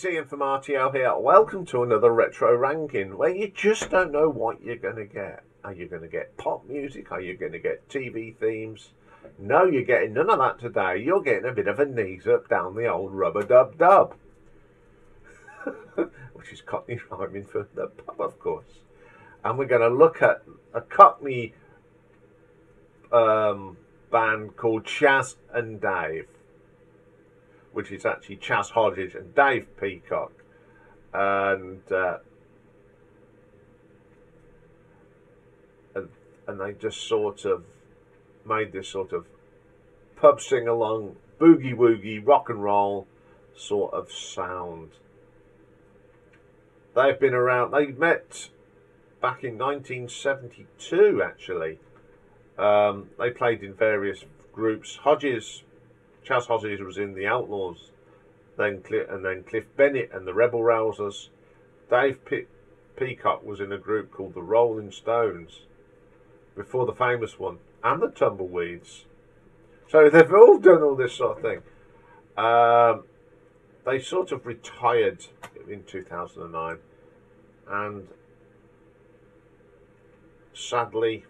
it's Ian from R.T.O here. Welcome to another retro ranking where you just don't know what you're going to get. Are you going to get pop music? Are you going to get TV themes? No, you're getting none of that today. You're getting a bit of a knees up down the old rubber-dub-dub. Which is Cockney rhyming for the pub, of course. And we're going to look at a Cockney band called Chas and Dave, which is actually Chas Hodges and Dave Peacock, and they just sort of made this sort of pub sing along, boogie woogie, rock and roll sort of sound. They've been around. They met back in 1972, actually. They played in various groups. Chas Hodges was in the Outlaws, then Cliff Bennett and the Rebel Rousers. Dave Peacock was in a group called the Rolling Stones, before the famous one, and the Tumbleweeds. So they've all done all this sort of thing. They sort of retired in 2009, and sadly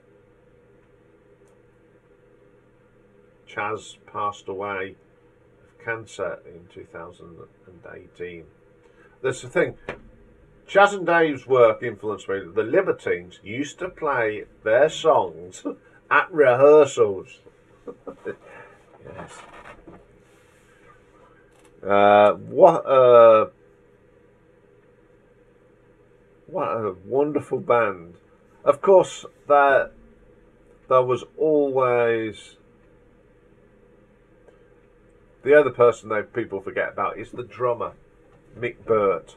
Chas passed away of cancer in 2018. That's the thing. Chas and Dave's work influenced me. The Libertines used to play their songs at rehearsals. Yes. What a wonderful band. Of course, there was always the other person that people forget about is the drummer, Mick Burt.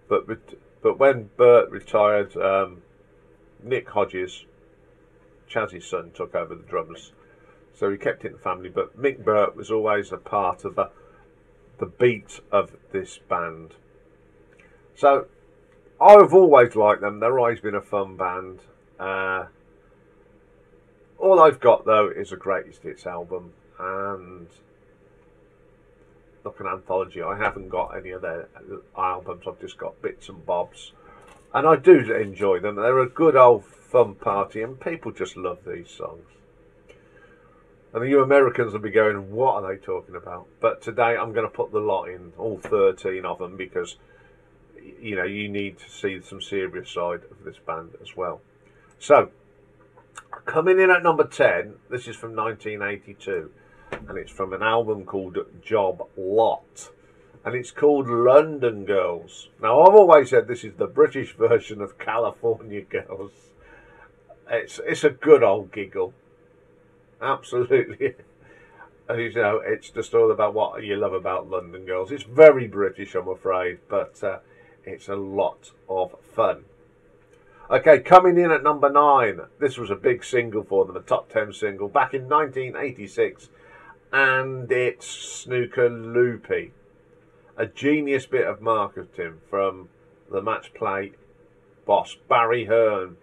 But when Burt retired, Nick Hodges, Chas's son, took over the drums. So he kept it in the family. But Mick Burt was always a part of the beat of this band. So I've always liked them. They've always been a fun band. All I've got, though, is a greatest hits album. And like an anthology. I haven't got any of their albums. I've just got bits and bobs, and I do enjoy them. They're a good old fun party, and people just love these songs. And you Americans will be going, what are they talking about? But today I'm going to put the lot in, all 13 of them, because you know you need to see some serious side of this band as well. So coming in at number 10, this is from 1982. And it's from an album called Job Lot, and it's called London Girls. Now, I've always said this is the British version of California Girls. It's a good old giggle, absolutely. You know, it's just all about what you love about London Girls. It's very British, I'm afraid, but it's a lot of fun. Okay, coming in at number 9, this was a big single for them, a top 10 single back in 1986. And it's Snooker Loopy, a genius bit of marketing from the match play boss Barry Hearn.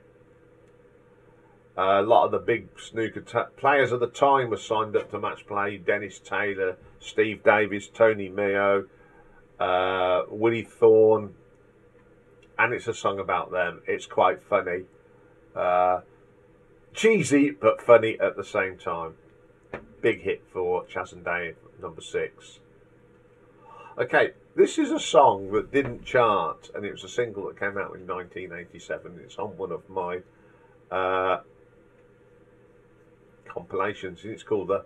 A lot of the big snooker players at the time were signed up to match play: Dennis Taylor, Steve Davis, Tony Meo, Willie Thorne, and it's a song about them. It's quite funny, cheesy but funny at the same time. Big hit for Chas and Dave, number 6. Okay, this is a song that didn't chart, and it was a single that came out in 1987. It's on one of my compilations, and it's called the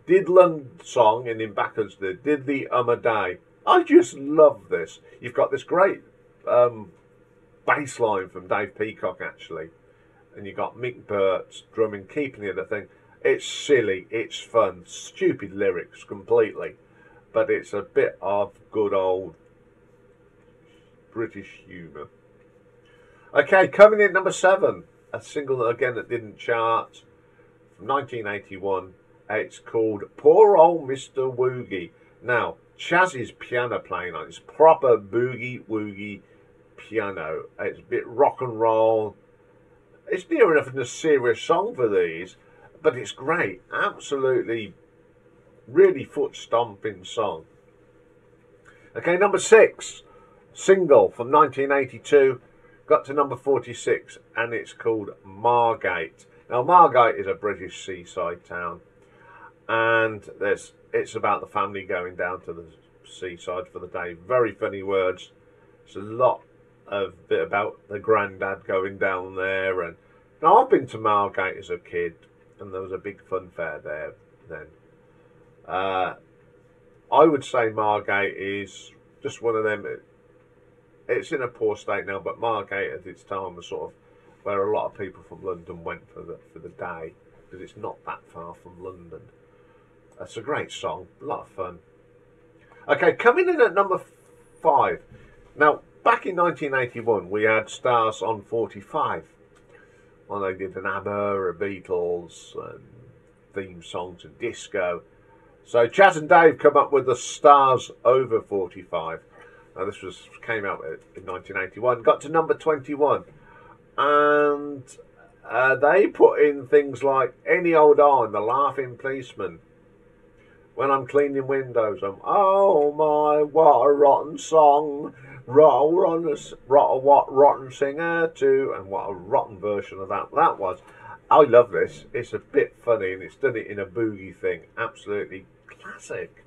Didland Song, and in backwards the Diddly a Day. I just love this. You've got this great bass line from Dave Peacock, actually, and you've got Mick Burt's drumming, keeping the other thing. It's silly, it's fun, stupid lyrics completely, but it's a bit of good old British humour. Okay, coming in number 7, a single that again that didn't chart, from 1981. It's called Poor Old Mr. Woogie. Now, Chas's piano playing on it's proper boogie woogie piano. It's a bit rock and roll. It's near enough in a serious song for these, but it's great. Absolutely, really foot stomping song. Okay, number 6, single from 1982, got to number 46, and it's called Margate. Now, Margate is a British seaside town, and it's about the family going down to the seaside for the day. Very funny words. It's a lot of bit about the granddad going down there. And now, I've been to Margate as a kid, and there was a big fun fair there then. I would say Margate is just one of them. It's in a poor state now, but Margate at its time was sort of where a lot of people from London went for the day, because it's not that far from London. It's a great song, a lot of fun. Okay, coming in at number 5. Now, back in 1981, we had stars on 45. Well, they did an ABBA, a Beatles, and theme songs and disco. So Chaz and Dave come up with the stars over 45. Now, this came out in 1981, got to number 21. And they put in things like Any Old Iron, The Laughing Policeman, When I'm Cleaning Windows, Oh My, What a Rotten Song, what rotten singer too, and what a rotten version of that was. I love this. It's a bit funny, and it's done it in a boogie thing. Absolutely classic.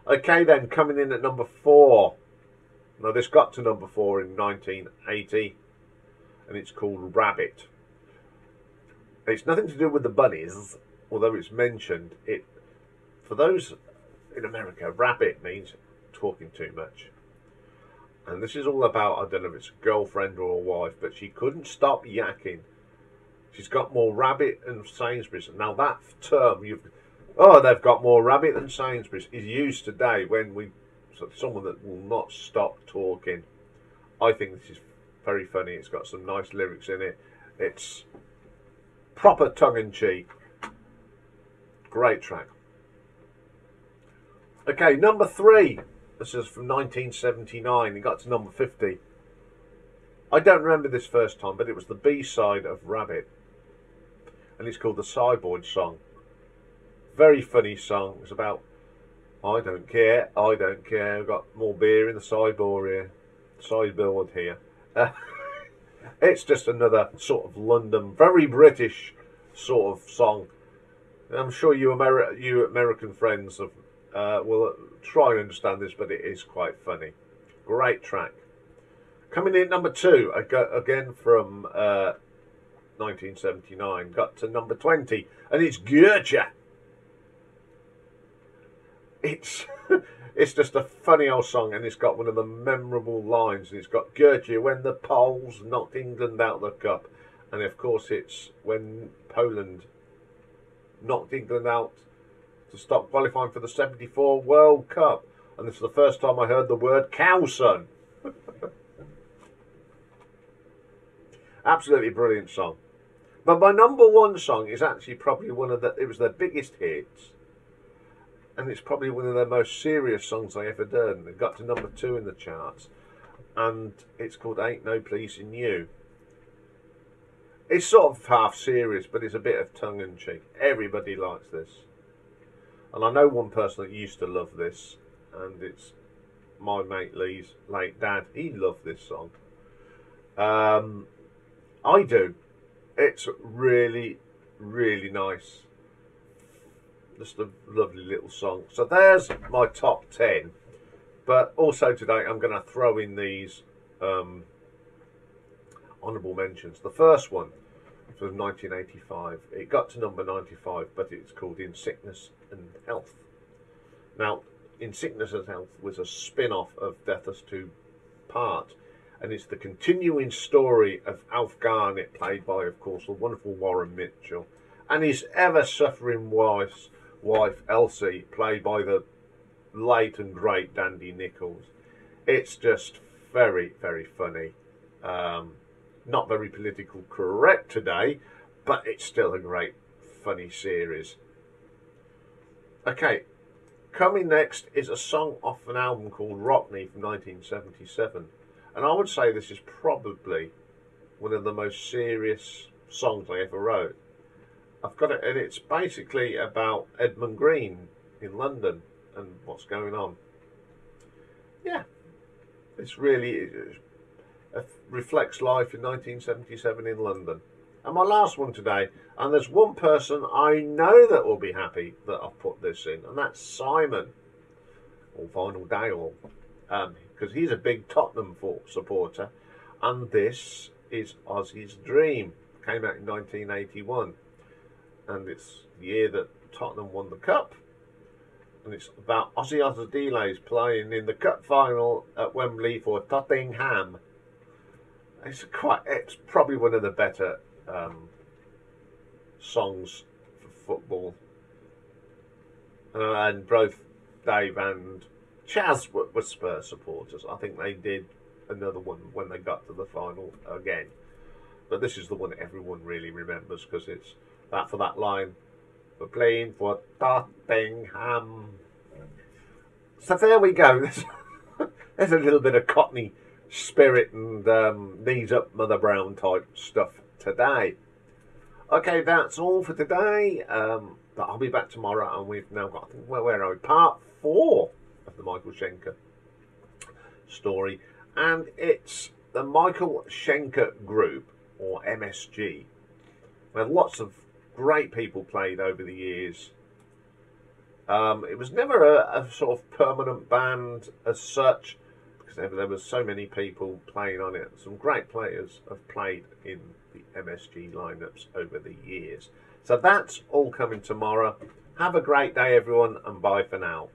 Okay then, coming in at number 4. Now, this got to number 4 in 1980, and it's called Rabbit. It's nothing to do with the bunnies, although it's mentioned. For those in America, rabbit means talking too much. And this is all about, I don't know if it's a girlfriend or a wife, but she couldn't stop yakking. She's got more rabbit than Sainsbury's. Now, that term, they've got more rabbit than Sainsbury's, is used today when someone that will not stop talking. I think this is very funny. It's got some nice lyrics in it. It's proper tongue-in-cheek. Great track. Okay, number 3. This is from 1979. It got to number 50. I don't remember this first time, but it was the B-side of Rabbit. And it's called the Cyborg Song. Very funny song. It's about, I don't care, I've got more beer in the sideboard here. It's just another sort of London, very British sort of song. I'm sure you American friends will try and understand this, but it is quite funny. Great track. Coming in at number 2, again from 1979, got to number 20, and it's Goethe. It's just a funny old song, and it's got one of the memorable lines. And it's got Goethe, when the Poles knocked England out of the cup, and of course it's when Poland knocked England out to stop qualifying for the '74 World Cup. And this is the first time I heard the word cow son. Absolutely brilliant song. But my number 1 song is actually probably it was their biggest hits. And it's probably one of their most serious songs I ever done. It got to number 2 in the charts. And it's called Ain't No Place in You. It's sort of half serious, but it's a bit of tongue-in-cheek. Everybody likes this. And I know one person that used to love this, and it's my mate Lee's late dad. He loved this song. I do. It's really, really nice. Just a lovely little song. So there's my top 10. But also today I'm going to throw in these honourable mentions. The first one was 1985. It got to number 95, but it's called In Sickness and Health. Now, In Sickness and Health was a spin-off of Death Us 2 Part, and it's the continuing story of Alf Garnett, played by, of course, the wonderful Warren Mitchell, and his ever-suffering wife Elsie, played by the late and great Dandy Nichols. It's just very, very funny. Not very political correct today, but it's still a great, funny series. Okay, coming next is a song off an album called Rockney from 1977. And I would say this is probably one of the most serious songs I ever wrote. I've got it, and it's basically about Edmund Green in London and what's going on. yeah, it's really it reflects life in 1977 in London. And my last one today, and there's one person I know that will be happy that I've put this in, and that's Simon, or Vinyl Dale, because he's a big Tottenham supporter, and this is Ozzy's Dream. Came out in 1981, and it's the year that Tottenham won the cup, and it's about Ozzy Osbourne's playing in the cup final at Wembley for Tottenham. It's probably one of the better songs for football, and both Dave and Chaz were Spurs supporters. I think they did another one when they got to the final again, but this is the one everyone really remembers because it's for that line, "We're playing for Tottenham." So there we go. There's a little bit of Cockney spirit and knees up Mother Brown type stuff today. Okay, that's all for today. But I'll be back tomorrow, and we've now got, where are we? Part 4 of the Michael Schenker story, and it's the Michael Schenker Group, or MSG, where lots of great people played over the years. It was never a sort of permanent band as such, because there was so many people playing on it. Some great players have played in the MSG lineups over the years. So that's all coming tomorrow. Have a great day, everyone, and bye for now.